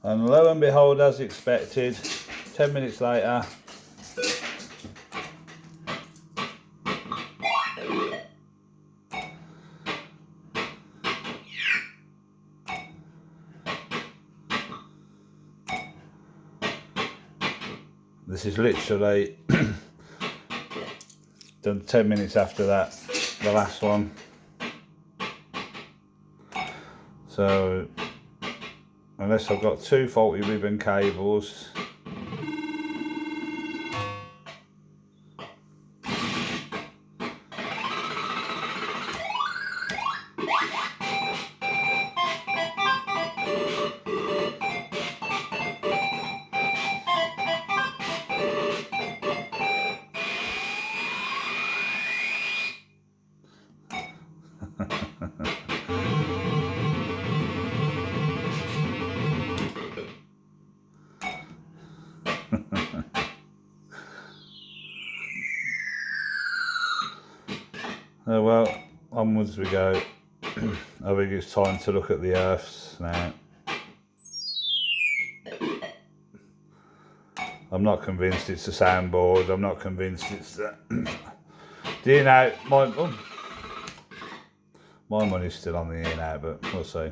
And lo and behold, as expected, 10 minutes later, this is literally done 10 minutes after that, the last one. So unless I've got two faulty ribbon cables, oh well, onwards we go. I think it's time to look at the earths now. I'm not convinced it's the soundboard, I'm not convinced it's the... Do you know, my money's still on the in out, but we'll see.